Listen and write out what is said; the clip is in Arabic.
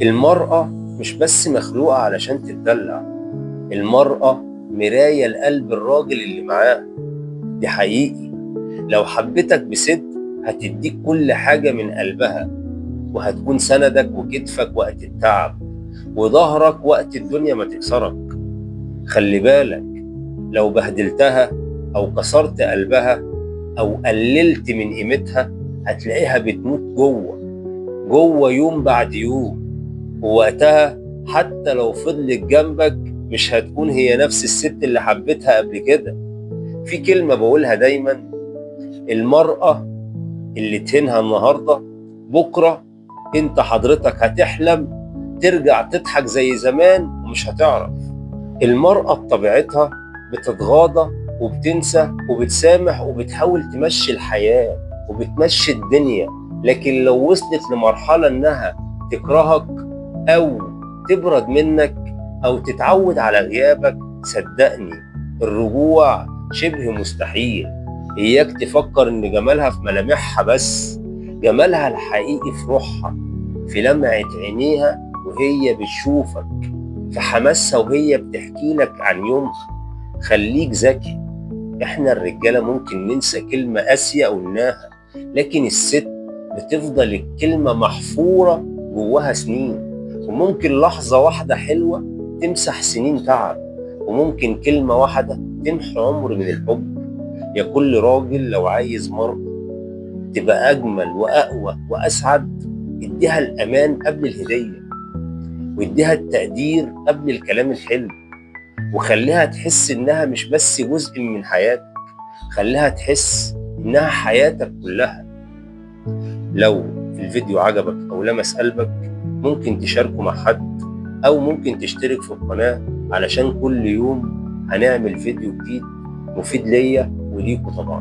المرأة مش بس مخلوقة علشان تتدلع، المرأة مراية لقلب الراجل اللي معاها. دي حقيقي، لو حبتك بصدق هتديك كل حاجة من قلبها، وهتكون سندك وكتفك وقت التعب، وظهرك وقت الدنيا ما تكسرك. خلي بالك، لو بهدلتها أو كسرت قلبها أو قللت من قيمتها هتلاقيها بتموت جوه يوم بعد يوم. ووقتها حتى لو فضلت جنبك مش هتكون هي نفس الست اللي حبيتها قبل كده. في كلمة بقولها دايما: المرأة اللي تهينها النهاردة بكرة انت حضرتك هتحلم ترجع تضحك زي زمان ومش هتعرف. المرأة بطبيعتها بتتغاضى وبتنسى وبتسامح وبتحاول تمشي الحياة وبتمشي الدنيا، لكن لو وصلت لمرحلة انها تكرهك او تبرد منك او تتعود على غيابك، صدقني الرجوع شبه مستحيل. اياك تفكر ان جمالها في ملامحها بس، جمالها الحقيقي في روحها، في لمعة عينيها وهي بتشوفك، في حماسها وهي بتحكي لك عن يومها. خليك ذكي، احنا الرجالة ممكن ننسى كلمة قاسية قلناها، لكن الست بتفضل الكلمة محفورة جواها سنين. وممكن لحظة واحدة حلوة تمسح سنين تعب، وممكن كلمة واحدة تمحي عمر من الحب. يا كل راجل لو عايز مرأة تبقى أجمل وأقوى وأسعد، اديها الأمان قبل الهدية، واديها التقدير قبل الكلام الحلو، وخليها تحس إنها مش بس جزء من حياتك، خليها تحس إنها حياتك كلها. لو الفيديو عجبك أو لمس قلبك ممكن تشاركه مع حد، أو ممكن تشترك في القناة علشان كل يوم هنعمل فيديو جديد مفيد ليا وليكوا طبعا.